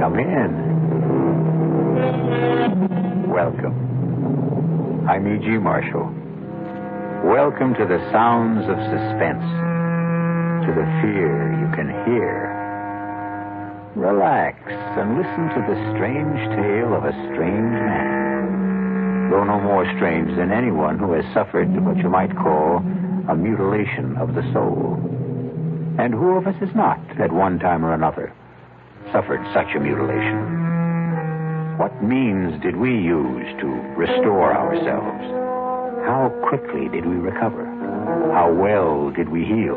Come in. Welcome. I'm E.G. Marshall. Welcome to the sounds of suspense, to the fear you can hear. Relax and listen to the strange tale of a strange man, though no more strange than anyone who has suffered what you might call a mutilation of the soul. And who of us has not, at one time or another, suffered such a mutilation? What means did we use to restore ourselves? How quickly did we recover? How well did we heal?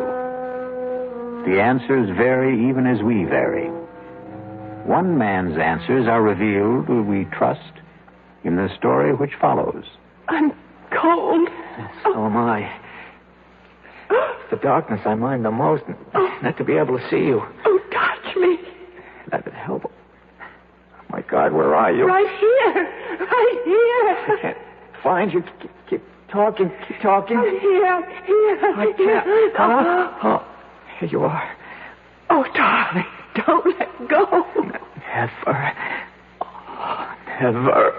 The answers vary even as we vary. One man's answers are revealed, we trust, in the story which follows. I'm cold. So am I. It's the darkness I mind the most. Not to be able to see you. Oh, touch me. That would help. Oh, my God, where are you? Right here. Right here. I can't find you. Keep talking. Keep talking. Here. I can't. Oh, here you are. Oh, darling, don't let go. Never. Oh, never.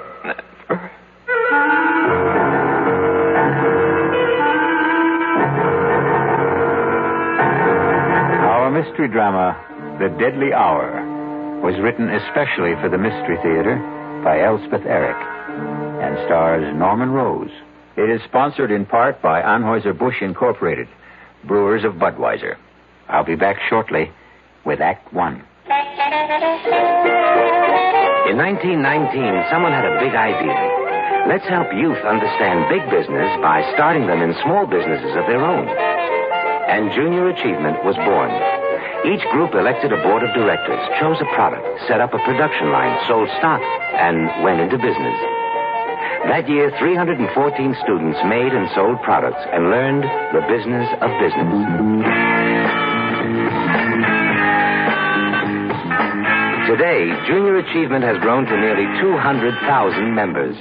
Our mystery drama, The Deadly Hour, was written especially for the Mystery Theater by Elspeth Eric and stars Norman Rose. It is sponsored in part by Anheuser-Busch Incorporated, brewers of Budweiser. I'll be back shortly with Act One. In 1919, someone had a big idea. Let's help youth understand big business by starting them in small businesses of their own. And Junior Achievement was born. Each group elected a board of directors, chose a product, set up a production line, sold stock, and went into business. That year, 314 students made and sold products and learned the business of business. Today, Junior Achievement has grown to nearly 200,000 members.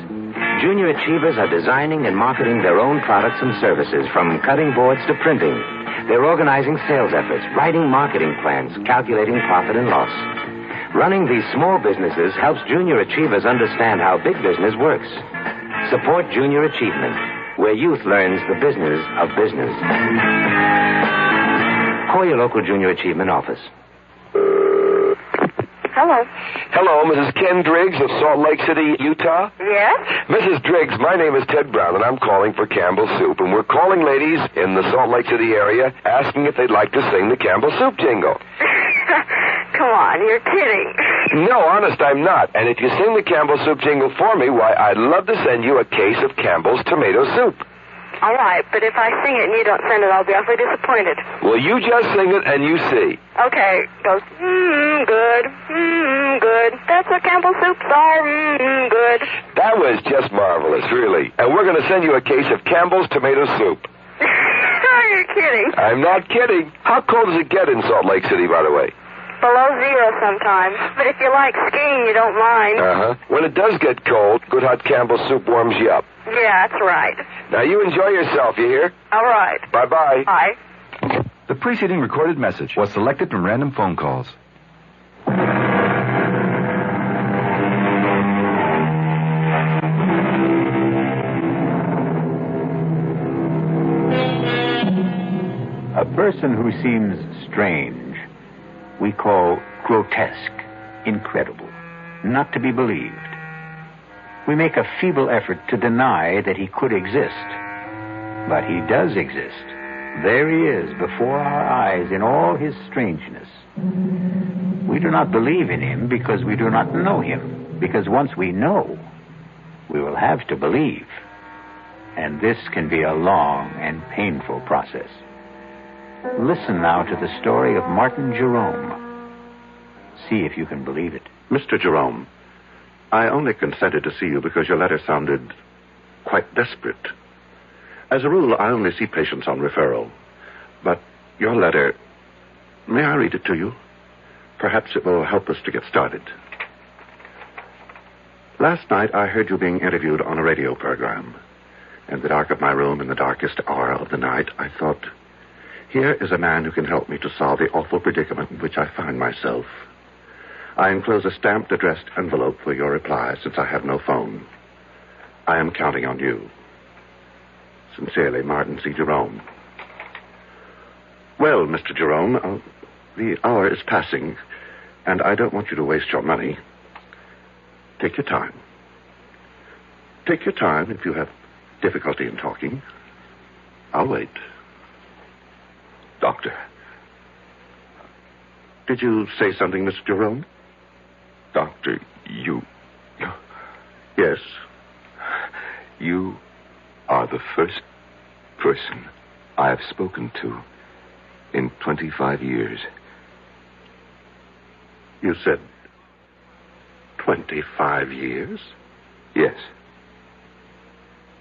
Junior Achievers are designing and marketing their own products and services, from cutting boards to printing. They're organizing sales efforts, writing marketing plans, calculating profit and loss. Running these small businesses helps Junior Achievers understand how big business works. Support Junior Achievement, where youth learns the business of business. Call your local Junior Achievement office. Hello. Hello, Mrs. Ken Driggs of Salt Lake City, Utah? Yes? Mrs. Driggs, my name is Ted Brown, and I'm calling for Campbell's Soup. And we're calling ladies in the Salt Lake City area asking if they'd like to sing the Campbell's Soup jingle. Come on, you're kidding. No, honest, I'm not. And if you sing the Campbell's Soup jingle for me, why, I'd love to send you a case of Campbell's tomato soup. All right, but if I sing it and you don't send it, I'll be awfully disappointed. Well, you just sing it and you see. Okay, goes, good, good. That's what Campbell's soups are, good. That was just marvelous, really. And we're going to send you a case of Campbell's tomato soup. You're kidding. I'm not kidding. How cold does it get in Salt Lake City, by the way? Below zero sometimes. But if you like skiing, you don't mind. Uh-huh. When it does get cold, good hot Campbell's soup warms you up. Yeah, that's right. Now, you enjoy yourself, you hear? All right. Bye-bye. Bye. The preceding recorded message was selected from random phone calls. A person who seems strange, we call grotesque, incredible, not to be believed. We make a feeble effort to deny that he could exist. But he does exist. There he is before our eyes in all his strangeness. We do not believe in him because we do not know him, because once we know, we will have to believe. And this can be a long and painful process. Listen now to the story of Martin Jerome. See if you can believe it. Mr. Jerome, I only consented to see you because your letter sounded quite desperate. As a rule, I only see patients on referral. But your letter, may I read it to you? Perhaps it will help us to get started. Last night, I heard you being interviewed on a radio program. In the dark of my room, in the darkest hour of the night, I thought, here is a man who can help me to solve the awful predicament in which I find myself. I enclose a stamped, addressed envelope for your reply, since I have no phone. I am counting on you. Sincerely, Martin C. Jerome. Well, Mr. Jerome, the hour is passing, and I don't want you to waste your money. Take your time. Take your time if you have difficulty in talking. I'll wait. Doctor. Did you say something, Mr. Jerome? Doctor, you... Yes. You are the first person I have spoken to in 25 years. You said 25 years? Yes.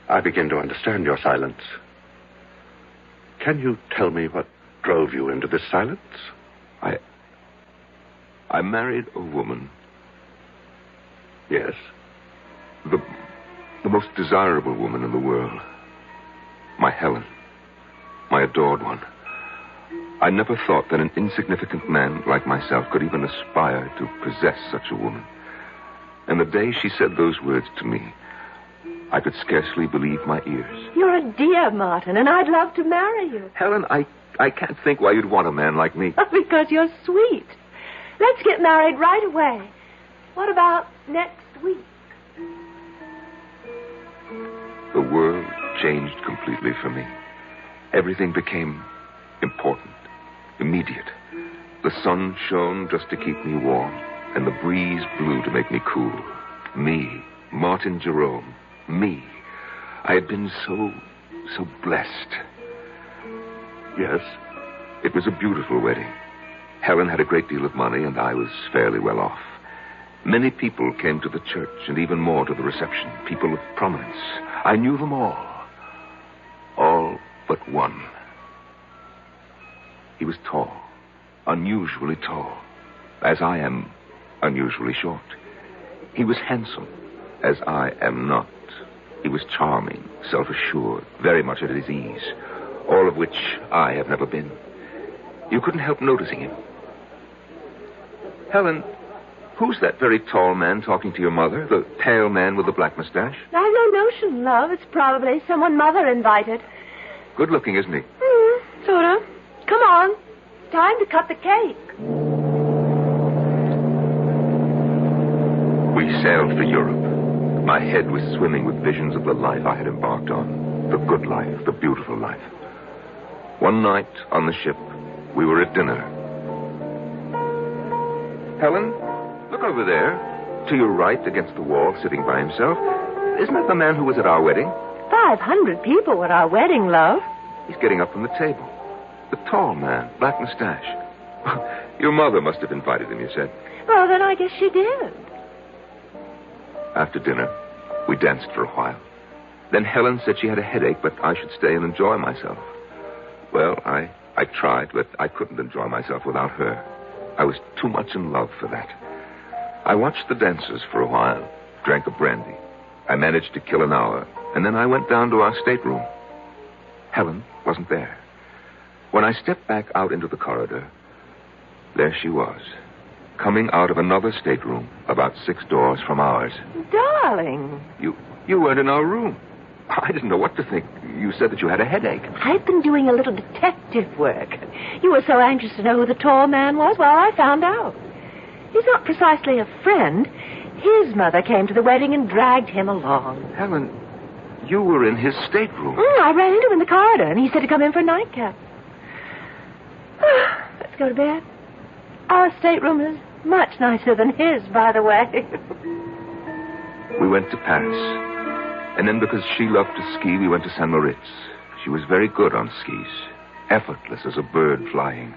I begin to understand your silence. Can you tell me what drove you into this silence? I married a woman. Yes. The most desirable woman in the world. My Helen. My adored one. I never thought that an insignificant man like myself could even aspire to possess such a woman. And the day she said those words to me, I could scarcely believe my ears. You're a dear, Martin, and I'd love to marry you. Helen, I can't think why you'd want a man like me. Because you're sweet. Let's get married right away. What about next week? The world changed completely for me. Everything became important, immediate. The sun shone just to keep me warm, and the breeze blew to make me cool. Me, Martin Jerome, me. I had been so blessed. Yes. It was a beautiful wedding. Helen had a great deal of money, and I was fairly well off. Many people came to the church, and even more to the reception. People of prominence. I knew them all. All but one. He was tall. Unusually tall. As I am unusually short. He was handsome, as I am not. He was charming, self-assured, very much at his ease. All of which I have never been. You couldn't help noticing him. Helen, who's that very tall man talking to your mother? The pale man with the black mustache? I've no notion, love. It's probably someone Mother invited. Good looking, isn't he? Sort of. Come on. It's time to cut the cake. We sailed for Europe. My head was swimming with visions of the life I had embarked on. The good life, the beautiful life. One night on the ship, we were at dinner. Helen, look over there. To your right, against the wall, sitting by himself. Isn't that the man who was at our wedding? 500 people at our wedding, love. He's getting up from the table. The tall man, black mustache. Your mother must have invited him, you said. Well, then I guess she did. After dinner, we danced for a while. Then Helen said she had a headache, but I should stay and enjoy myself. Well, I tried, but I couldn't enjoy myself without her. I was too much in love for that. I watched the dancers for a while, drank a brandy. I managed to kill an hour, and then I went down to our stateroom. Helen wasn't there. When I stepped back out into the corridor, there she was, coming out of another stateroom about 6 doors from ours. Darling. You weren't in our room. I didn't know what to think. You said that you had a headache. I've been doing a little detective work. You were so anxious to know who the tall man was. Well, I found out. He's not precisely a friend. His mother came to the wedding and dragged him along. Helen, you were in his stateroom. I ran into him in the corridor, and he said to come in for a nightcap. Let's go to bed. Our stateroom is much nicer than his, by the way. We went to Paris. And then because she loved to ski, we went to St. Moritz. She was very good on skis. Effortless as a bird flying.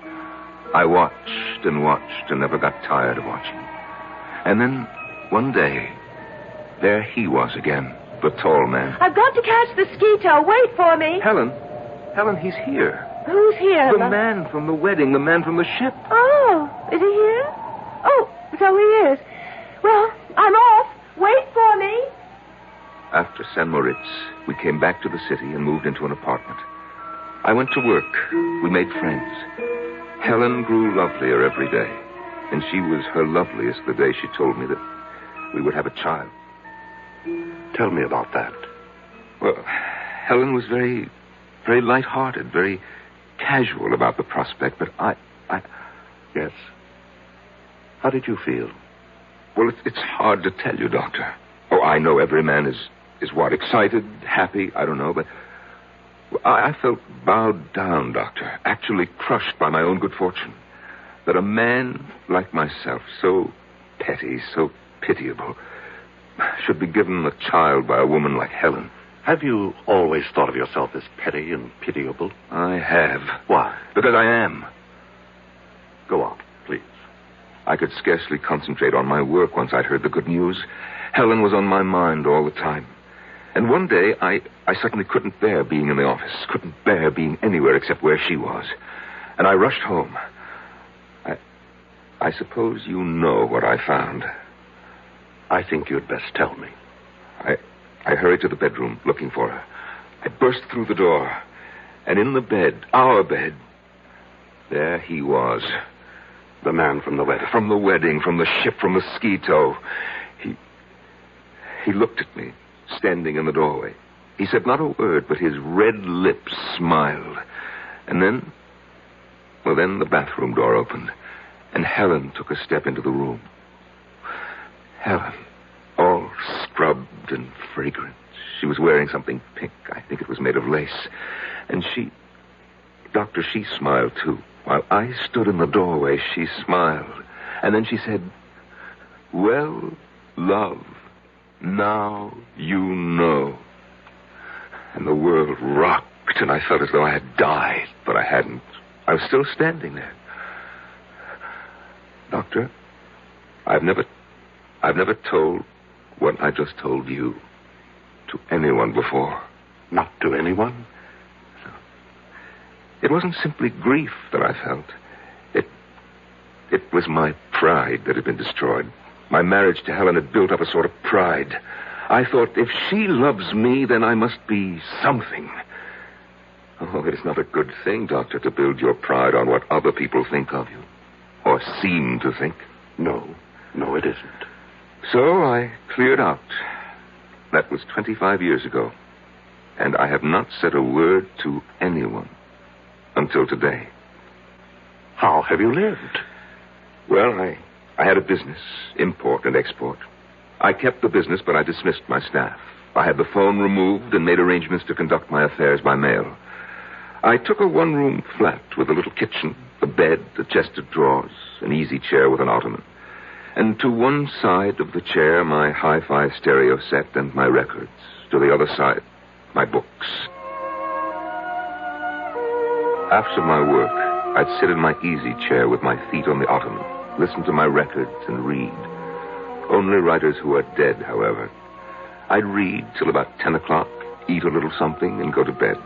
I watched and watched and never got tired of watching. And then, one day, there he was again, the tall man. I've got to catch the ski tow. Wait for me. Helen, he's here. Who's here? The man from the wedding, the man from the ship. Oh, is he here? Oh, so he is. Well, I'm off. Wait for me. After St. Moritz, we came back to the city and moved into an apartment. I went to work. We made friends. Helen grew lovelier every day. And she was her loveliest the day she told me that we would have a child. Tell me about that. Well, Helen was very, very light-hearted, very casual about the prospect, but I... Yes? How did you feel? Well, it's hard to tell you, Doctor. Oh, I know every man is what, excited, happy, I don't know, but I felt bowed down, Doctor, actually crushed by my own good fortune. That a man like myself, so petty, so pitiable, should be given a child by a woman like Helen. Have you always thought of yourself as petty and pitiable? I have. Why? Because I am. Go on, please. I could scarcely concentrate on my work once I'd heard the good news. Helen was on my mind all the time. And one day, I suddenly couldn't bear being in the office, couldn't bear being anywhere except where she was. And I rushed home. I suppose you know what I found. I think you'd best tell me. I hurried to the bedroom, looking for her. I burst through the door. And in the bed, our bed, there he was. The man from the wedding. From the wedding, from the ship, from the ski tow. He looked at me, standing in the doorway. He said not a word, but his red lips smiled. And then the bathroom door opened, and Helen took a step into the room. Helen, all scrubbed and fragrant. She was wearing something pink. I think it was made of lace. And she smiled too. While I stood in the doorway, she smiled. And then she said, "Well, love, now you know." And the world rocked, and I felt as though I had died, but I hadn't. I was still standing there. Doctor, I've never told what I just told you to anyone before. Not to anyone? It wasn't simply grief that I felt. It was my pride that had been destroyed. My marriage to Helen had built up a sort of pride. I thought, if she loves me, then I must be something. Oh, it is not a good thing, Doctor, to build your pride on what other people think of you. Or seem to think. No, it isn't. So I cleared out. That was 25 years ago. And I have not said a word to anyone until today. How have you lived? Well, I had a business, import and export. I kept the business, but I dismissed my staff. I had the phone removed and made arrangements to conduct my affairs by mail. I took a one-room flat with a little kitchen, a bed, a chest of drawers, an easy chair with an ottoman. And to one side of the chair, my hi-fi stereo set and my records. To the other side, my books. After my work, I'd sit in my easy chair with my feet on the ottoman, listen to my records and read. Only writers who are dead, however. I'd read till about 10 o'clock, eat a little something, and go to bed.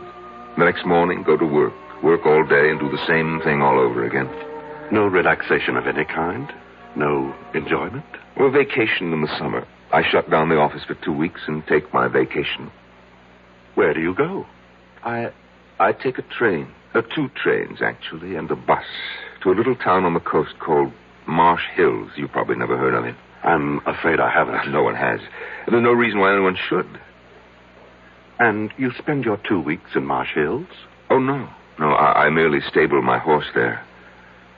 The next morning, go to work all day and do the same thing all over again. No relaxation of any kind? No enjoyment? Well, vacation in the summer. I shut down the office for 2 weeks and take my vacation. Where do you go? I take a train. 2 trains, actually, and a bus to a little town on the coast called Marsh Hills. You've probably never heard of it. I'm afraid I haven't. No one has. There's no reason why anyone should. And you spend your 2 weeks in Marsh Hills? Oh, no. No, I merely stable my horse there.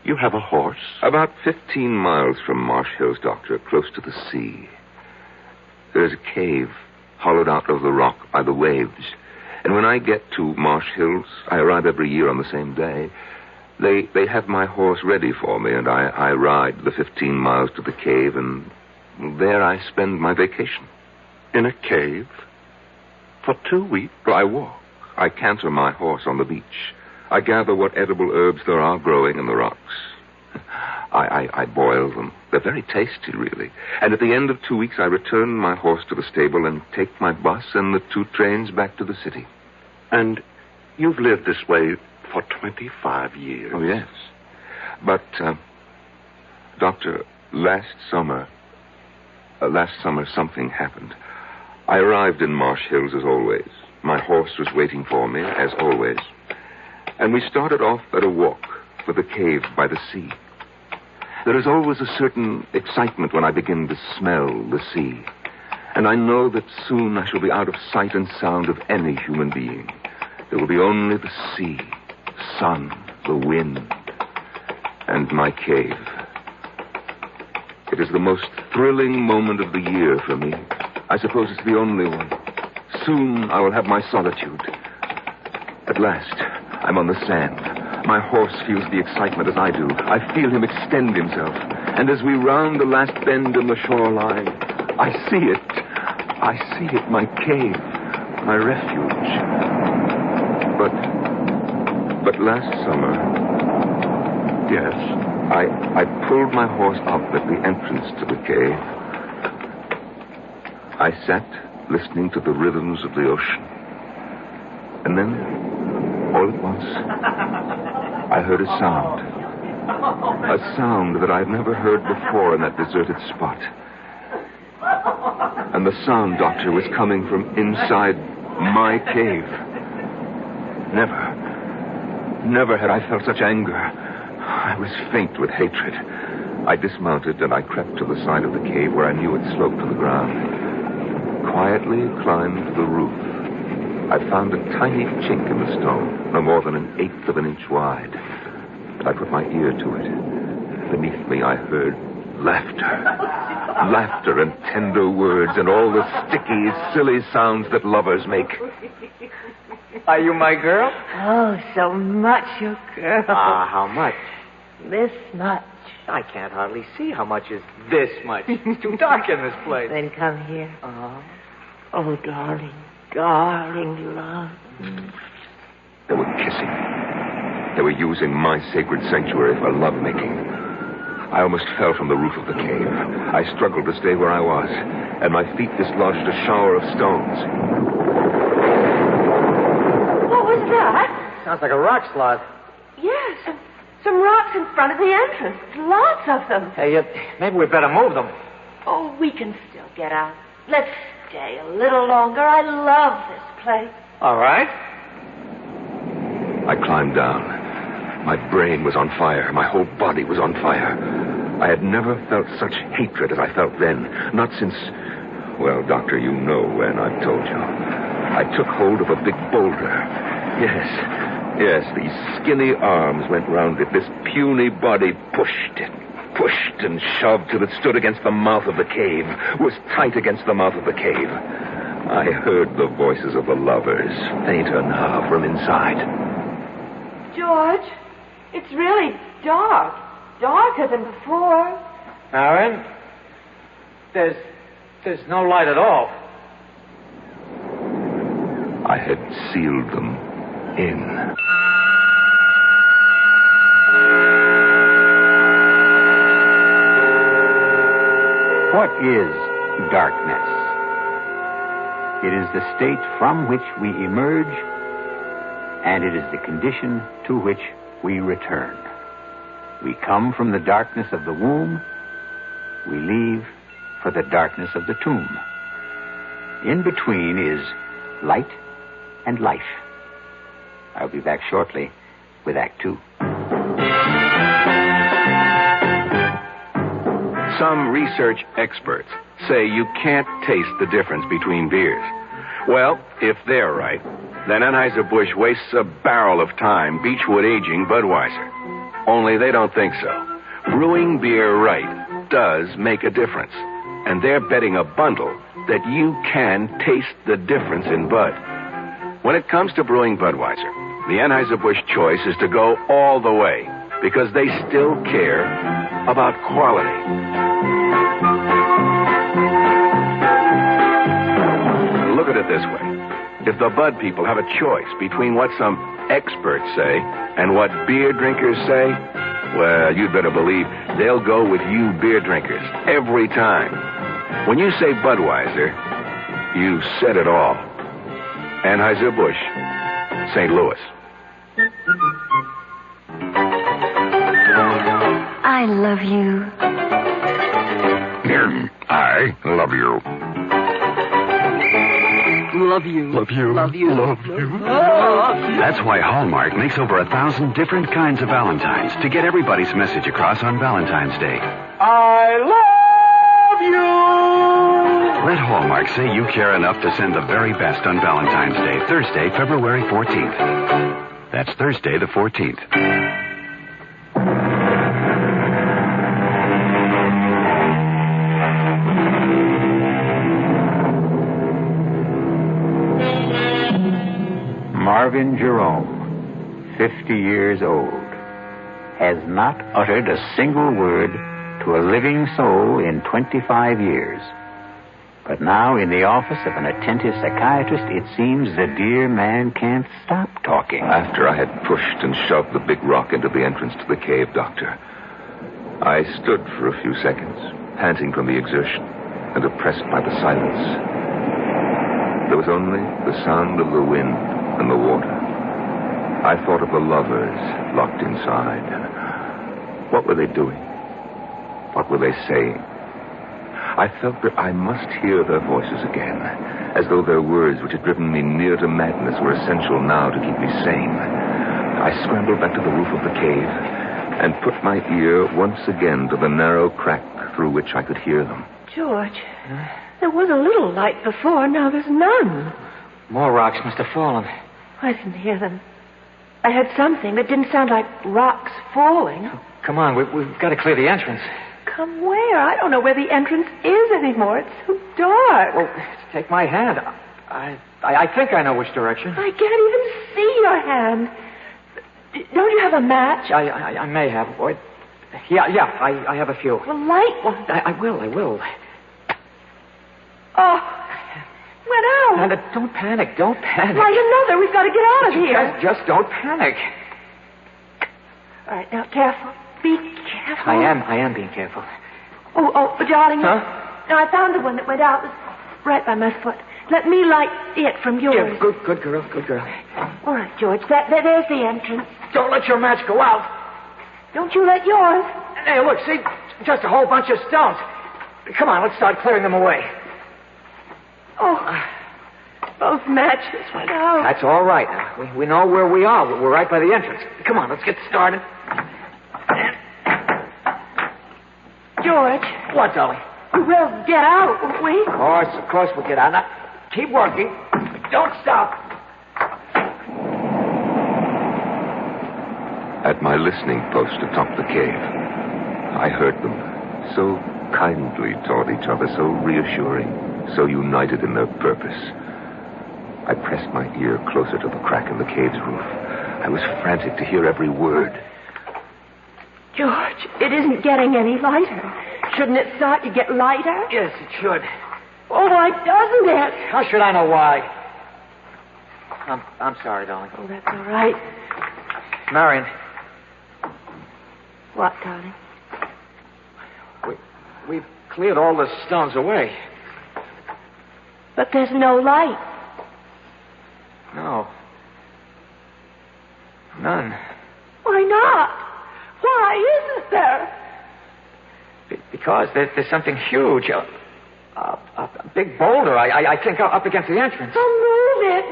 You have a horse? About 15 miles from Marsh Hills, Doctor, close to the sea. There's a cave hollowed out of the rock by the waves. And when I get to Marsh Hills, I arrive every year on the same day. They have my horse ready for me, and I ride the 15 miles to the cave, and there I spend my vacation. In a cave? For 2 weeks? Well, I walk. I canter my horse on the beach. I gather what edible herbs there are growing in the rocks. I boil them. They're very tasty, really. And at the end of 2 weeks, I return my horse to the stable and take my bus and the 2 trains back to the city. And you've lived this way for 25 years. Oh, yes. But, Doctor, last summer something happened. I arrived in Marsh Hills as always. My horse was waiting for me, as always. And we started off at a walk for the cave by the sea. There is always a certain excitement when I begin to smell the sea. And I know that soon I shall be out of sight and sound of any human being. There will be only the sea, the sun, the wind, and my cave. It is the most thrilling moment of the year for me. I suppose it's the only one. Soon I will have my solitude. At last, I'm on the sand. My horse feels the excitement as I do. I feel him extend himself. And as we round the last bend in the shoreline, I see it. I see it, my cave, my refuge. But last summer, yes, I pulled my horse up at the entrance to the cave. I sat listening to the rhythms of the ocean. And then, all at once, I heard a sound. A sound that I'd never heard before in that deserted spot. And the sound, Doctor, was coming from inside my cave. Never had I felt such anger. I was faint with hatred. I dismounted and I crept to the side of the cave where I knew it sloped to the ground. Quietly climbed the roof. I found a tiny chink in the stone, no more than 1/8 of an inch wide. And I put my ear to it. Beneath me I heard laughter and tender words and all the sticky, silly sounds that lovers make. Are you my girl? Oh, so much your girl. How much? This much. I can't hardly see how much is this much. It's too dark in this place. Then come here. Oh, darling, darling love. They were kissing. They were using my sacred sanctuary for lovemaking. I almost fell from the roof of the cave. I struggled to stay where I was, and my feet dislodged a shower of stones. What was that? Sounds like a rock slide. Yes, some rocks in front of the entrance. Lots of them. Hey, maybe we better move them. Oh, we can still get out. Let's stay a little longer. I love this place. All right. I climbed down. My brain was on fire. My whole body was on fire. I had never felt such hatred as I felt then. Not since... Well, Doctor, you know when, I've told you. I took hold of a big boulder. Yes, these skinny arms went round it. This puny body pushed and shoved till it stood against the mouth of the cave, was tight against the mouth of the cave. I heard the voices of the lovers, fainter now from inside. George, it's really dark. Darker than before. Aaron, there's no light at all. I had sealed them in. What is darkness? It is the state from which we emerge, and it is the condition to which we return. We come from the darkness of the womb. We leave for the darkness of the tomb. In between is light and life. I'll be back shortly with Act 2. Some research experts say you can't taste the difference between beers. Well, if they're right, then Anheuser-Busch wastes a barrel of time Beechwood aging Budweiser. Only they don't think so. Brewing beer right does make a difference. And they're betting a bundle that you can taste the difference in Bud. When it comes to brewing Budweiser, the Anheuser-Busch choice is to go all the way because they still care about quality. Look at it this way. If the Bud people have a choice between what some experts say and what beer drinkers say, well, you'd better believe they'll go with you beer drinkers every time. When you say Budweiser, you said it all. Anheuser-Busch, St. Louis. I love you. I love you. Love you. Love you. Love you. Love you. That's why Hallmark makes over 1,000 different kinds of Valentines to get everybody's message across on Valentine's Day. I love you. Let Hallmark say you care enough to send the very best on Valentine's Day, Thursday, February 14th. That's Thursday the 14th. Marvin Jerome, 50 years old, has not uttered a single word to a living soul in 25 years. But now, in the office of an attentive psychiatrist, it seems the dear man can't stop talking. After I had pushed and shoved the big rock into the entrance to the cave, Doctor, I stood for a few seconds, panting from the exertion and oppressed by the silence. There was only the sound of the wind and the water. I thought of the lovers locked inside. What were they doing? What were they saying? I felt that I must hear their voices again, as though their words, which had driven me near to madness, were essential now to keep me sane. I scrambled back to the roof of the cave and put my ear once again to the narrow crack through which I could hear them. George, there was a little light before, now there's none. More rocks must have fallen. I didn't hear them. I heard something that didn't sound like rocks falling. Come on, we've got to clear the entrance. Come where? I don't know where the entrance is anymore. It's so dark. Well, take my hand. I think I know which direction. I can't even see your hand. Don't you have a match? I may have. Or, yeah, I have a few. Well, light one. I will. Oh, went out. Now, don't panic. Don't panic. Light another. We've got to get out of here. Just don't panic. All right, now, careful. Be careful. I am being careful. Oh, darling. Huh? No, I found the one that went out. It was right by my foot. Let me light it from yours. Yeah, good girl. All right, George. There's the entrance. Don't let your match go out. Don't you let yours. Hey, look, see? Just a whole bunch of stones. Come on, let's start clearing them away. Oh, both matches went out. That's all right. We know where we are. We're right by the entrance. Come on, let's get started. George. What, darling? We will get out, won't we? Of course we'll get out. Now, keep working. Don't stop. At my listening post atop the cave, I heard them, so kindly toward each other, so reassuring, so united in their purpose. I pressed my ear closer to the crack in the cave's roof. I was frantic to hear every word. George, it isn't getting any lighter. Shouldn't it start to get lighter? Yes, it should. Oh, why doesn't it? How should I know why? I'm sorry, darling. Oh, that's all right. Marion. What, darling? We've cleared all the stones away. But there's no light. No. None. Why not? Why isn't there? Because there's something huge. A big boulder, I think, up against the entrance. Oh, move it.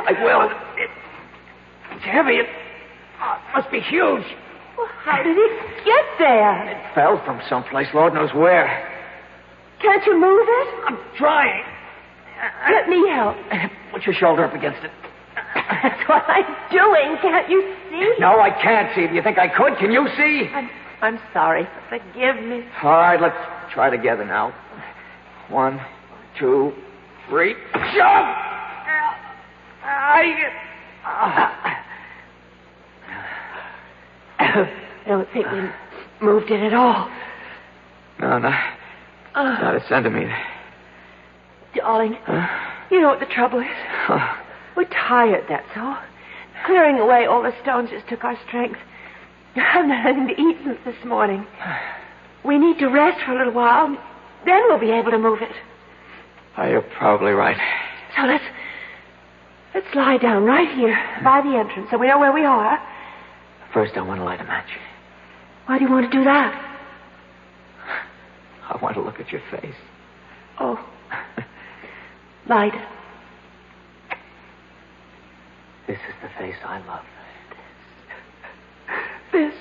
I will. It's heavy. It must be huge. Well, how did it get there? It fell from someplace, Lord knows where. Can't you move it? I'm trying. Let me help. Put your shoulder up against it. That's what I'm doing. Can't you see? No, I can't see. Do you think I could? Can you see? I'm sorry. Forgive me. All right, let's try together now. 1, 2, 3. Jump! I don't think we moved it at all. No, not a centimeter. Darling, you know what the trouble is? We're tired, that's all. Clearing away all the stones just took our strength. I haven't had anything to eat since this morning. We need to rest for a little while. Then we'll be able to move it. Oh, you're probably right. So let's lie down right here by the entrance so we know where we are. First, I want to light a match. Why do you want to do that? I want to look at your face. Oh. Light it. face I love. This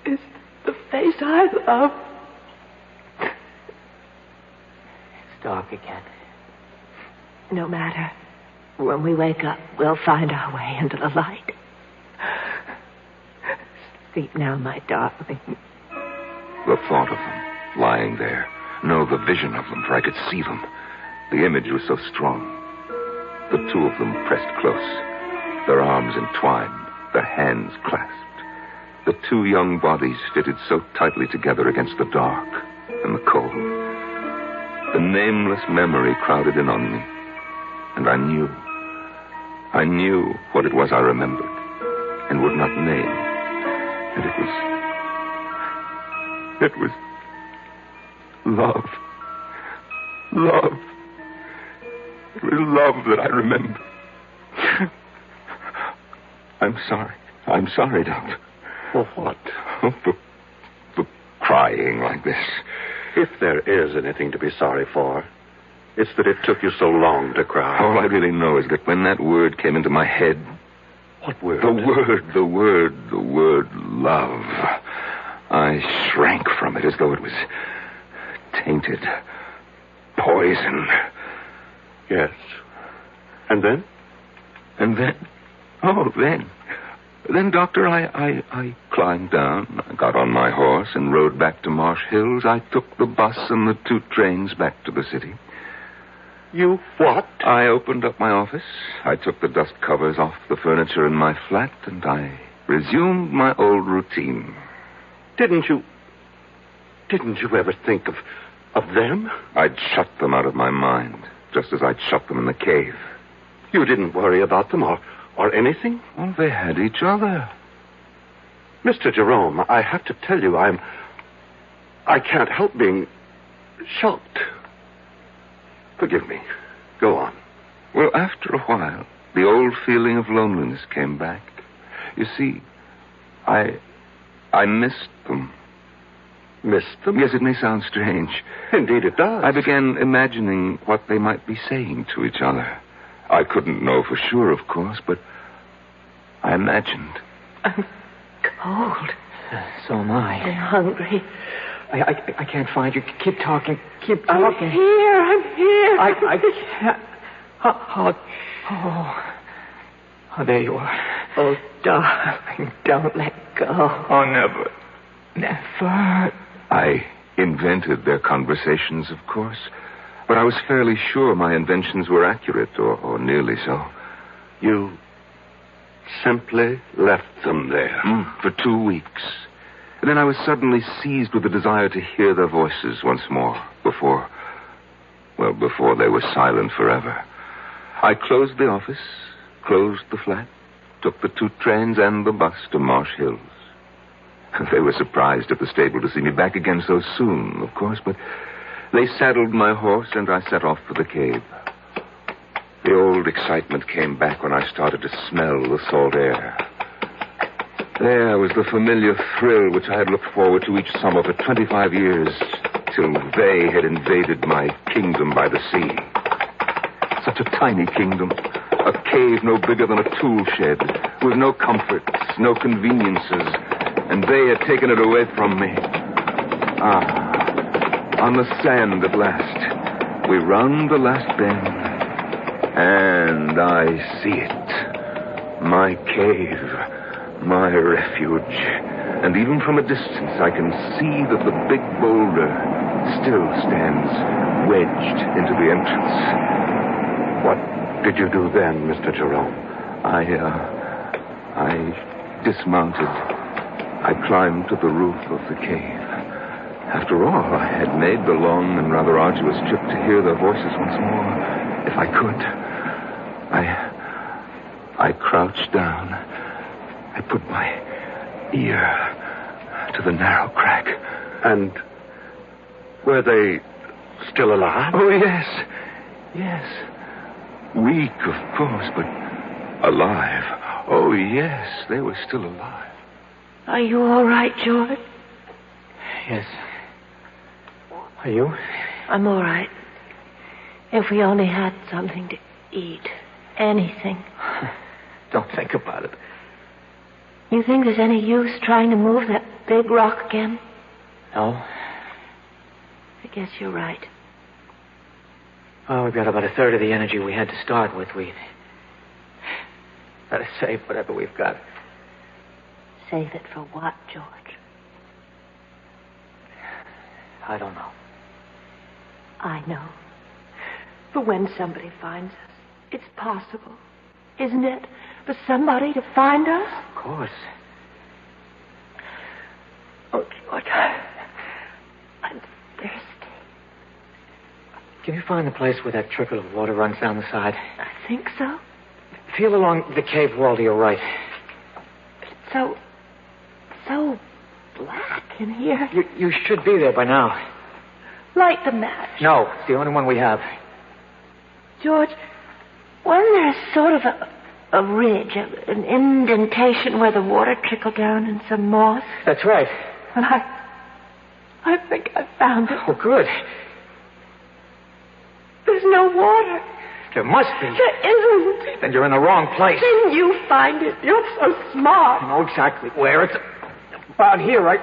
is the face I love. It's dark again. No matter. When we wake up, we'll find our way into the light. Sleep now, my darling. The thought of them lying there. No, the vision of them, for I could see them. The image was so strong. The two of them pressed close, their arms entwined, their hands clasped. The two young bodies fitted so tightly together against the dark and the cold. The nameless memory crowded in on me, and I knew what it was I remembered and would not name. And it was love. Love. It was love that I remember. I'm sorry, Doctor. For what? For crying like this. If there is anything to be sorry for, it's that it took you so long to cry. All I really know is that when that word came into my head... What word? The word love. I shrank from it as though it was tainted. Poison. Yes. And then? Then, Doctor, I climbed down, I got on my horse and rode back to Marsh Hills. I took the bus and the 2 trains back to the city. You what? I opened up my office. I took the dust covers off the furniture in my flat, and I resumed my old routine. Didn't you ever think of them? I'd shut them out of my mind, just as I'd shut them in the cave. You didn't worry about them or anything? Well, they had each other. Mr. Jerome, I have to tell you, I can't help being shocked. Forgive me. Go on. Well, after a while, the old feeling of loneliness came back. You see, I missed them. Missed them? Yes, it may sound strange. Indeed it does. I began imagining what they might be saying to each other. I couldn't know for sure, of course, but I imagined. I'm cold. So am I. And hungry. I can't find you. Keep talking. Keep talking. I'm here. I can't. Oh, there you are. Oh, darling, don't let go. Oh, never. Never. I invented their conversations, of course, but I was fairly sure my inventions were accurate, or nearly so. You simply left them there. For 2 weeks. And then I was suddenly seized with the desire to hear their voices once more, before they were silent forever. I closed the office, closed the flat, took the 2 trains and the bus to Marsh Hills. They were surprised at the stable to see me back again so soon, of course, but they saddled my horse and I set off for the cave. The old excitement came back when I started to smell the salt air. There was the familiar thrill which I had looked forward to each summer for 25 years, till they had invaded my kingdom by the sea. Such a tiny kingdom, a cave no bigger than a tool shed, with no comforts, no conveniences, and they had taken it away from me. On the sand at last, we round the last bend, and I see it. My cave, my refuge. And even from a distance, I can see that the big boulder still stands wedged into the entrance. What did you do then, Mr. Jerome? I dismounted. I climbed to the roof of the cave. After all, I had made the long and rather arduous trip to hear their voices once more, if I could. I crouched down. I put my ear to the narrow crack. And were they still alive? Oh, yes. Yes. Weak, of course, but alive. Oh, yes, they were still alive. Are you all right, George? Yes. Are you? I'm all right. If we only had something to eat. Anything. Don't think about it. You think there's any use trying to move that big rock again? No. I guess you're right. Oh, we've got about a third of the energy we had to start with. We better save whatever we've got. Save it for what, George? I don't know. I know. For when somebody finds us, it's possible, isn't it, for somebody to find us? Of course. Oh, George, I'm thirsty. Can you find the place where that trickle of water runs down the side? I think so. Feel along the cave wall to your right. It's so black in here. You should be there by now. Light the match. No, it's the only one we have. George, wasn't there sort of a ridge, an indentation where the water trickled down in some moss? That's right. Well, I think I found it. Oh, good. There's no water. There must be. There isn't. Then you're in the wrong place. Then you find it. You're so smart. I know exactly where. It's about here. I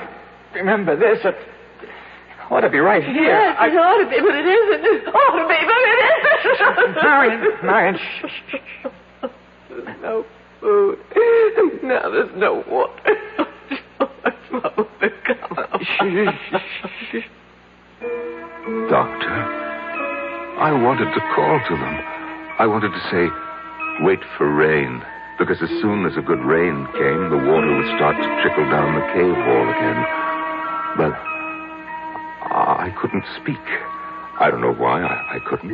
remember this. It ought to be right here. Yes, it ought to be, but it isn't. It ought to be, but it isn't. Marion, shh. There's no food. Now there's no water. Doctor, I wanted to call to them. I wanted to say, wait for rain. Because as soon as a good rain came, the water would start to trickle down the cave wall again. But I couldn't speak. I don't know why I couldn't.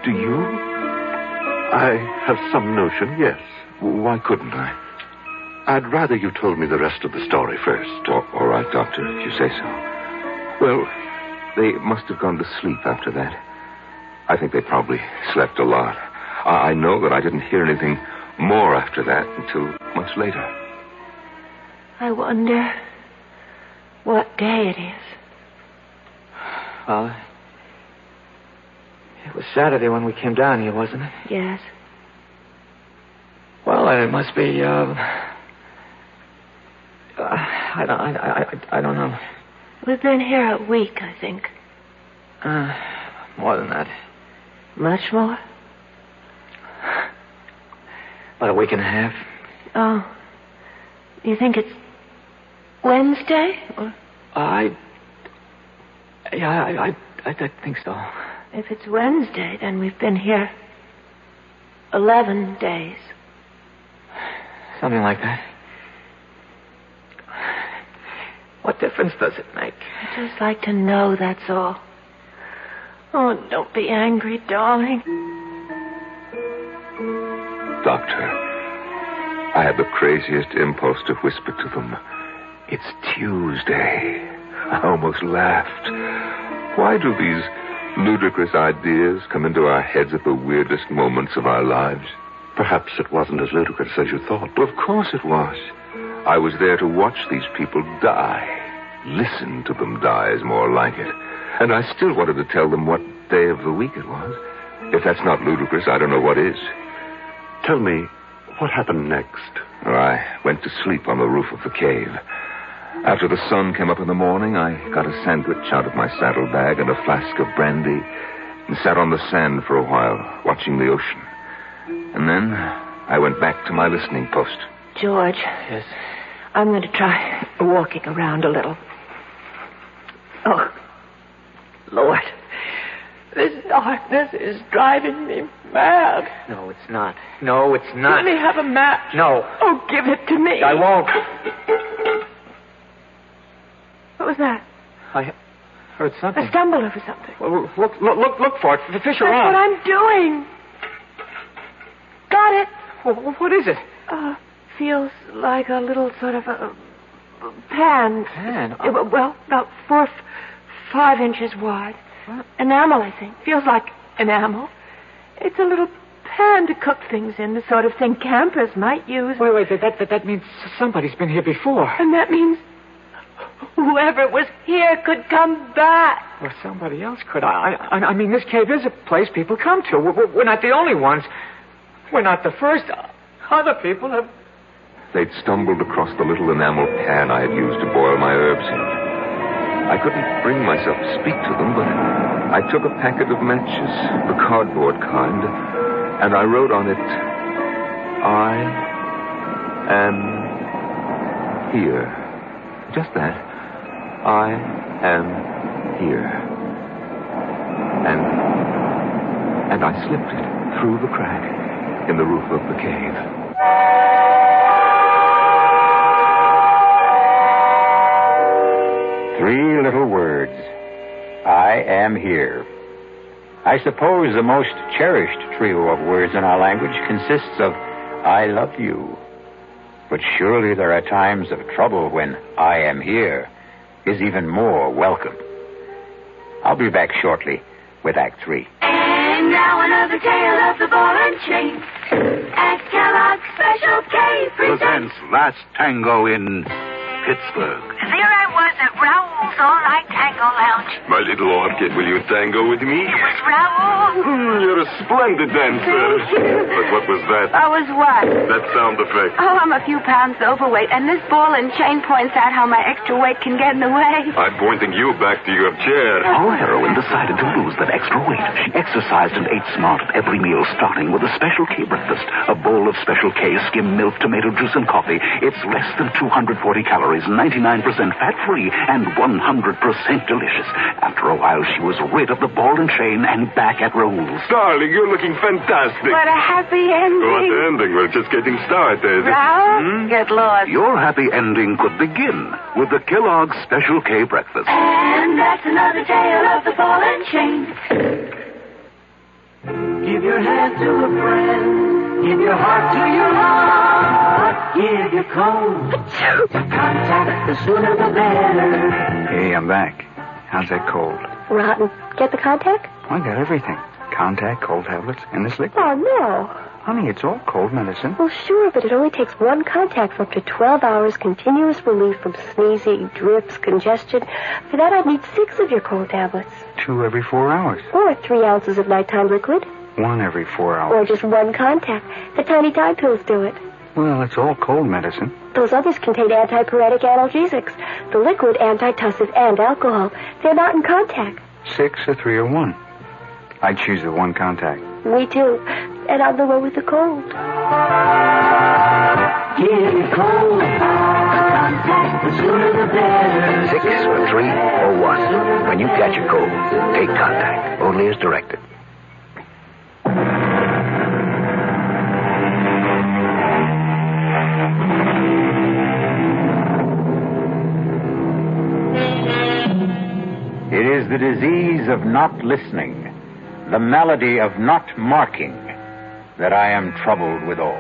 Do you? I have some notion, yes. Why couldn't I? I'd rather you told me the rest of the story first. All right, Doctor, if you say so. Well, they must have gone to sleep after that. I think they probably slept a lot. I know that I didn't hear anything more after that until much later. I wonder what day it is. Well, it was Saturday when we came down here, wasn't it? Yes. Well, it must be, I don't know. We've been here a week, I think. More than that. Much more? About a week and a half. Oh. You think it's Wednesday? Or... I think so. If it's Wednesday, then we've been here 11 days. Something like that. What difference does it make? I'd just like to know, that's all. Oh, don't be angry, darling. Doctor, I had the craziest impulse to whisper to them, it's Tuesday. I almost laughed. Why do these ludicrous ideas come into our heads at the weirdest moments of our lives? Perhaps it wasn't as ludicrous as you thought. Well, of course it was. I was there to watch these people die. Listen to them die is more like it. And I still wanted to tell them what day of the week it was. If that's not ludicrous, I don't know what is. Tell me, what happened next? Well, I went to sleep on the roof of the cave. After the sun came up in the morning, I got a sandwich out of my saddlebag and a flask of brandy and sat on the sand for a while, watching the ocean. And then I went back to my listening post. George. Yes? I'm going to try walking around a little. Oh, Lord. This darkness is driving me mad. No, it's not. No, it's not. Let me have a match. No. Oh, give it to me. I won't. What was that? I heard something. I stumbled over something. Well, look for it. Fish around. That's what I'm doing. Got it. Well, what is it? Feels like a little sort of a pan. Pan? Well, about 4 or 5 inches wide. What? Enamel, I think. Feels like enamel. It's a little pan to cook things in, the sort of thing campers might use. Wait. That means somebody's been here before. And that means whoever was here could come back. Or somebody else could. I mean, this cave is a place people come to. We're not the only ones. We're not the first. Other people have... They'd stumbled across the little enamel pan I had used to boil my herbs in. I couldn't bring myself to speak to them, but I took a packet of matches, the cardboard kind, and I wrote on it, I am here. Just that. I am here. And I slipped it through the crack in the roof of the cave. Three little words. I am here. I suppose the most cherished trio of words in our language consists of I love you. But surely there are times of trouble when I am here is even more welcome. I'll be back shortly with Act 3. And now another tale of the ball and chain. At Kellogg's Special K presents Last Tango in Pittsburgh. There I was at Raoul's all-night tango lounge. My little orchid, will you tango with me? It was Raoul. You're a splendid dancer. But what was that? I was what? That sound effect. Oh, I'm a few pounds overweight, and this ball and chain points out how my extra weight can get in the way. I'm pointing you back to your chair. Our heroine decided to lose that extra weight. She exercised and ate smart at every meal, starting with a Special K breakfast. A bowl of Special K, skim milk, tomato juice, and coffee. It's less than 240 calories, 99% fat-free, and 100% delicious. After a while, she was rid of the ball and chain and back at Raoul's. Darling, you're looking fantastic. What a happy ending. What ending? We're just getting started. Raoul, get lost. Your happy ending could begin with the Kellogg's Special K breakfast. And that's another tale of the ball and chain. Give your hand to a friend. Give your heart to your heart. Give your cold to contact. The sooner the better. Hey, I'm back. How's that cold? Rotten. Get the contact? I got everything. Contact, cold tablets, and this liquid. Oh, no. Honey, it's all cold medicine. Well, sure, but it only takes one contact for up to 12 hours continuous relief from sneezing, drips, congestion. For that, I'd need 6 of your cold tablets. 2 every 4 hours. Or 3 ounces of nighttime liquid. 1 every 4 hours. Or just one contact. The tiny Tide pills do it. Well, it's all cold medicine. Those others contain antipyretic analgesics. The liquid, antitussive, and alcohol. They're not in contact. 6 or 3 or 1. I choose the one contact. Me too. And I'm the one with the cold. Give your cold contact. The sooner the better. 6 or 3 or 1. When you catch a cold, take contact. Only as directed. It is the disease of not listening, the malady of not marking, that I am troubled withal.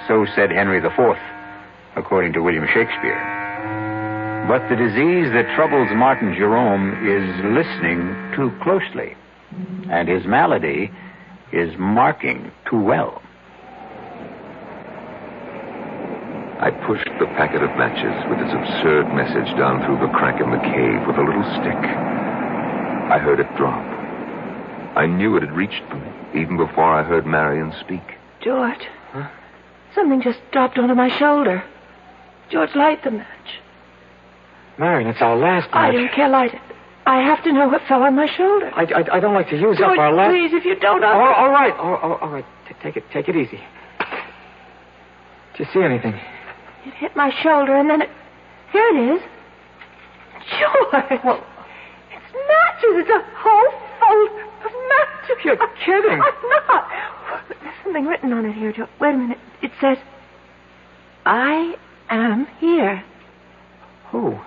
So said Henry IV, according to William Shakespeare. But the disease that troubles Martin Jerome is listening too closely, and his malady is marking too well. I pushed the packet of matches with its absurd message down through the crack in the cave with a little stick. I heard it drop. I knew it had reached them even before I heard Marion speak. George. Huh? Something just dropped onto my shoulder. George, light the match. Marion, it's our last match. I don't care, light it. I have to know what fell on my shoulder. I don't like to use George, up our last... please, if you don't... All right. All right. Take it easy. Did you see anything? It hit my shoulder, and then it... Here it is. George! Well, it's matches. It's a whole fold of matches. You're kidding. I'm not. There's something written on it here, George. Wait a minute. It says, I am here. Who?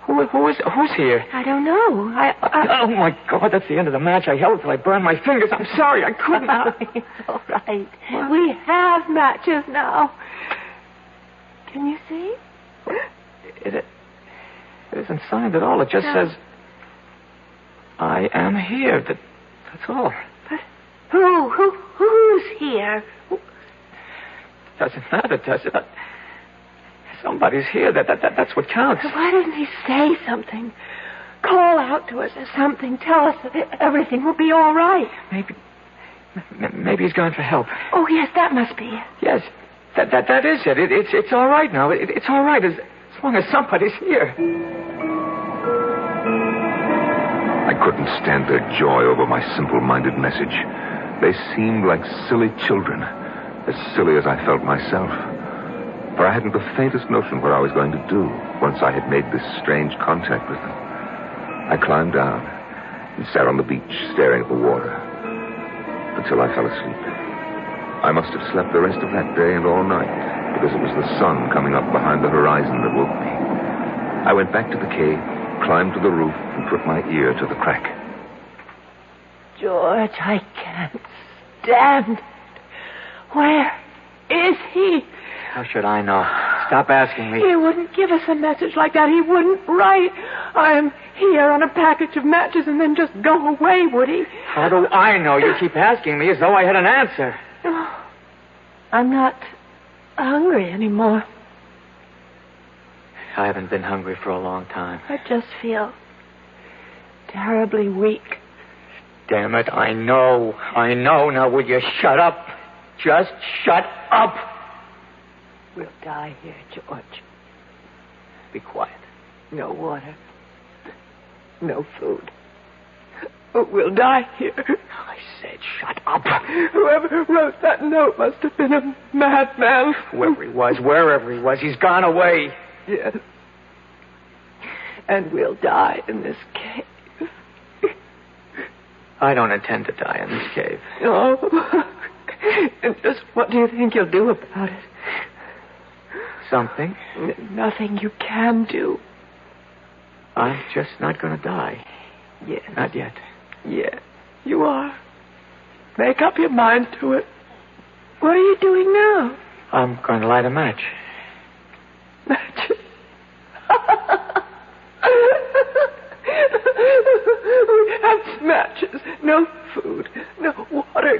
Who's here? I don't know. Oh, my God, that's the end of the match. I held it till I burned my fingers. I'm sorry, I couldn't. It's all right. What? We have matches now. Can you see? It isn't signed at all. It just says, I am here. That's all. But who's here? Doesn't matter, does it? Somebody's here. That's what counts. Why didn't he say something? Call out to us or something. Tell us that everything will be all right. Maybe he's gone for help. Oh, yes, that must be it. Yes, that is it. It's all right now. It's all right as long as somebody's here. I couldn't stand their joy over my simple-minded message. They seemed like silly children, as silly as I felt myself. For I hadn't the faintest notion what I was going to do once I had made this strange contact with them. I climbed down and sat on the beach staring at the water until I fell asleep. I must have slept the rest of that day and all night because it was the sun coming up behind the horizon that woke me. I went back to the cave, climbed to the roof, and put my ear to the crack. George, I can't stand it. Where is he? How should I know? Stop asking me. He wouldn't give us a message like that. He wouldn't write, "I'm here" on a package of matches and then just go away, would he? How do I know? You keep asking me as though I had an answer. Oh, I'm not hungry anymore. I haven't been hungry for a long time. I just feel terribly weak. Damn it, I know. Now, would you shut up? Just shut up. We'll die here, George. Be quiet. No water. No food. We'll die here. I said shut up. Whoever wrote that note must have been a madman. Whoever he was, wherever he was, he's gone away. Yes. And we'll die in this cave. I don't intend to die in this cave. Oh. And just what do you think you'll do about it? Something. Nothing you can do. I'm just not going to die. Yes. Not yet. Yes, you are. Make up your mind to it. What are you doing now? I'm going to light a match. Matches? We have matches. No food. No water.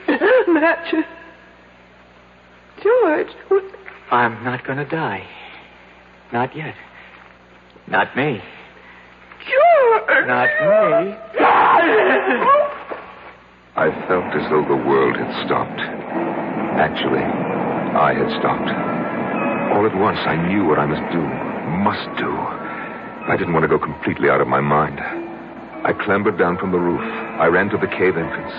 Just matches. George, what? I'm not going to die. Not yet. Not me. George! Not me. I felt as though the world had stopped. Actually, I had stopped. All at once, I knew what I must do. I didn't want to go completely out of my mind. I clambered down from the roof. I ran to the cave entrance.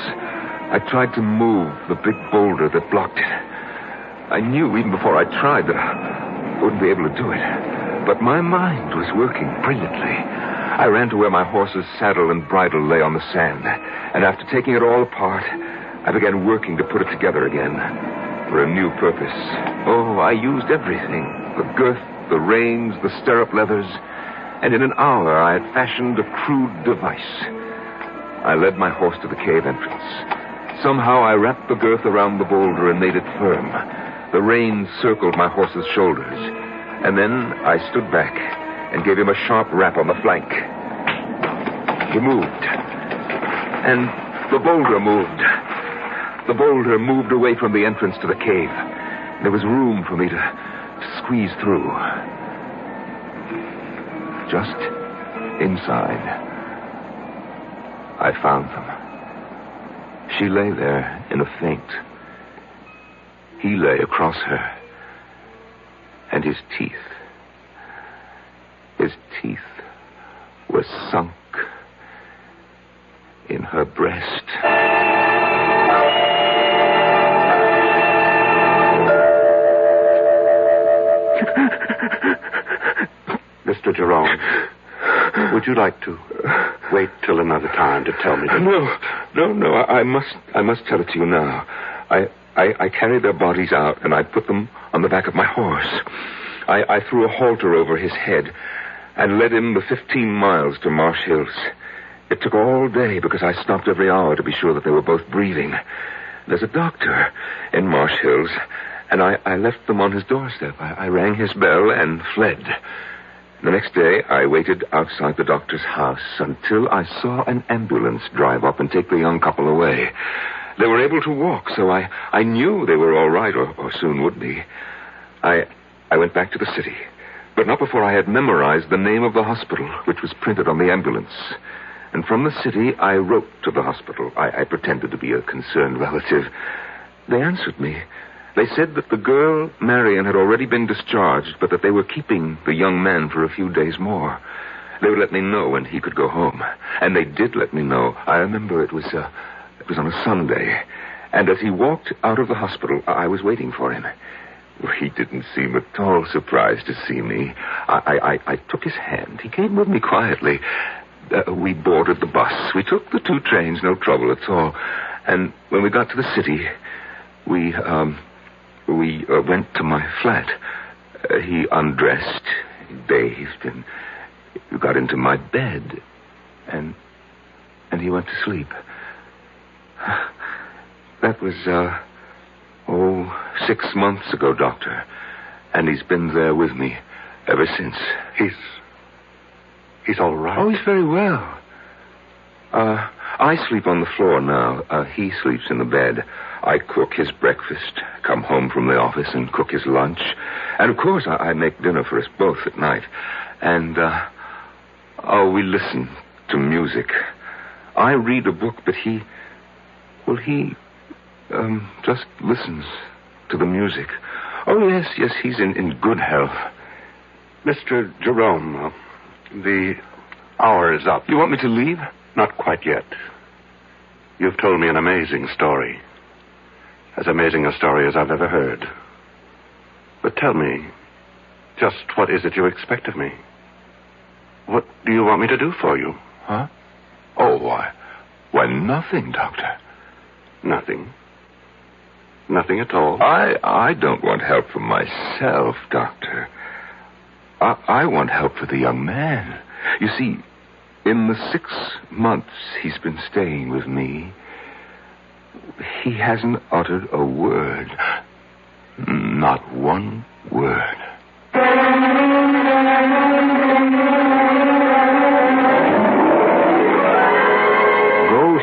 I tried to move the big boulder that blocked it. I knew even before I tried that I wouldn't be able to do it. But my mind was working brilliantly. I ran to where my horse's saddle and bridle lay on the sand. And after taking it all apart, I began working to put it together again for a new purpose. Oh, I used everything. The girth, the reins, the stirrup leathers. And in an hour, I had fashioned a crude device. I led my horse to the cave entrance. Somehow, I wrapped the girth around the boulder and made it firm. The reins circled my horse's shoulders. And then I stood back and gave him a sharp rap on the flank. He moved. And the boulder moved. The boulder moved away from the entrance to the cave. There was room for me to squeeze through. Just inside, I found them. She lay there in a faint. He lay across her. And his teeth were sunk in her breast. Mr. Jerome, would you like to wait till another time to tell me? No. I must tell it to you now. I carried their bodies out, and I put them on the back of my horse. I threw a halter over his head and led him the 15 miles to Marsh Hills. It took all day because I stopped every hour to be sure that they were both breathing. There's a doctor in Marsh Hills, and I left them on his doorstep. I rang his bell and fled. The next day, I waited outside the doctor's house until I saw an ambulance drive up and take the young couple away. They were able to walk, so I knew they were all right, or soon would be. I went back to the city, but not before I had memorized the name of the hospital, which was printed on the ambulance. And from the city, I wrote to the hospital. I pretended to be a concerned relative. They answered me. They said that the girl, Marion, had already been discharged, but that they were keeping the young man for a few days more. They would let me know when he could go home. And they did let me know. I remember it was on a Sunday. And as he walked out of the hospital, I was waiting for him. He didn't seem at all surprised to see me. I took his hand. He came with me quietly. We boarded the bus. We took the 2 trains, no trouble at all. And when we got to the city, we went to my flat. He undressed, bathed, and got into my bed. And he went to sleep. That was, 6 months ago, Doctor. And he's been there with me ever since. He's all right? Oh, he's very well. I sleep on the floor now. He sleeps in the bed. I cook his breakfast, come home from the office and cook his lunch. And, of course, I make dinner for us both at night. And, we listen to music. I read a book, but he just listens to the music. Oh, yes, he's in good health. Mr. Jerome, the hour is up. You want me to leave? Not quite yet. You've told me an amazing story. As amazing a story as I've ever heard. But tell me, just what is it you expect of me? What do you want me to do for you? Huh? Oh, why, nothing, Doctor. Nothing? Nothing at all? I don't want help for myself, Doctor. I want help for the young man. You see, in the 6 months he's been staying with me, he hasn't uttered a word. Not one word. Go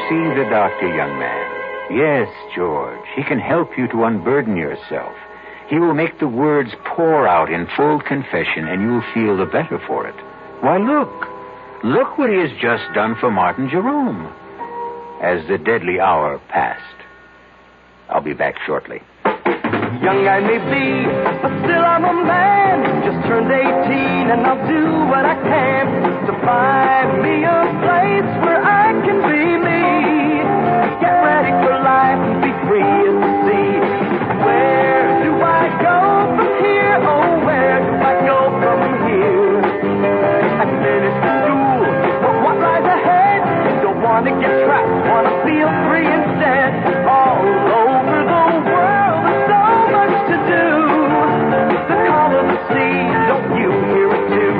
see the doctor, young man. Yes, George, he can help you to unburden yourself. He will make the words pour out in full confession, and you'll feel the better for it. Why, look what he has just done for Martin Jerome. As the deadly hour passed. I'll be back shortly. Young I may be, but still I'm a man. Just turned 18 and I'll do what I can to find me a place where I can be me. Get ready for life and be free as the sea. Where do I go from here? Oh, where do I go from here? I finished school, but what lies ahead? Don't want to get trapped, want to feel free instead. All over the world, there's so much to do. The call of the sea, don't you hear it too?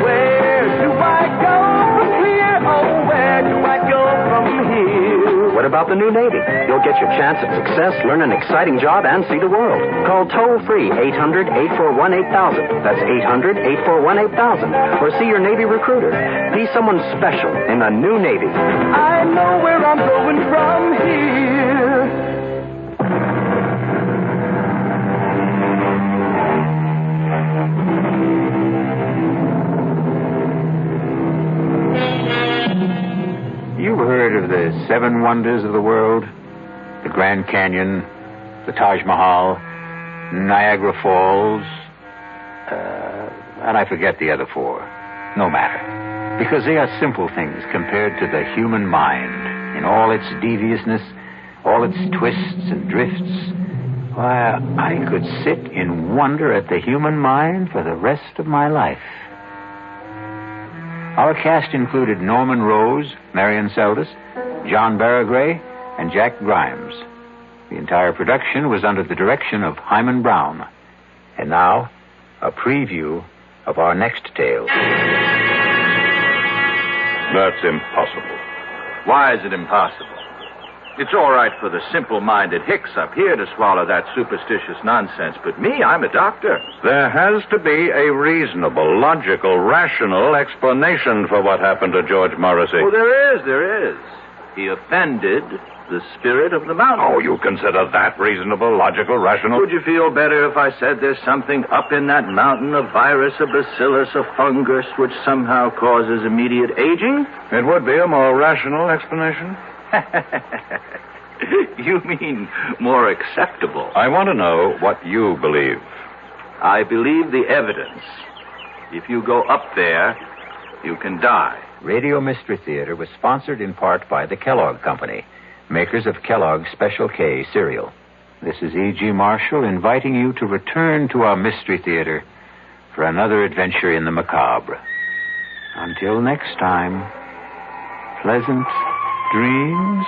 Where do I go from here? Oh, where do I go from here? What about the new Navy? You'll get your chance at success, learn an exciting job, and see the world. Call toll-free 800-841-8000. That's 800-841-8000. Or see your Navy recruiter. Be someone special in the new Navy. I know where I'm going from here. You've heard of the 7 wonders of the world? The Grand Canyon, the Taj Mahal, Niagara Falls, and I forget the other 4. No matter. Because they are simple things compared to the human mind in all its deviousness, all its twists and drifts. Why, I could sit in wonder at the human mind for the rest of my life. Our cast included Norman Rose, Marion Seldes, John Barragray, and Jack Grimes. The entire production was under the direction of Hyman Brown. And now, a preview of our next tale. That's impossible. Why is it impossible? It's all right for the simple-minded hicks up here to swallow that superstitious nonsense, but me, I'm a doctor. There has to be a reasonable, logical, rational explanation for what happened to George Morrissey. Oh, there is. He offended the spirit of the mountain. Oh, you consider that reasonable, logical, rational? Would you feel better if I said there's something up in that mountain, a virus, a bacillus, a fungus, which somehow causes immediate aging? It would be a more rational explanation. You mean more acceptable? I want to know what you believe. I believe the evidence. If you go up there, you can die. Radio Mystery Theater was sponsored in part by the Kellogg Company, makers of Kellogg's Special K cereal. This is E.G. Marshall inviting you to return to our Mystery Theater for another adventure in the macabre. Until next time, pleasant dreams.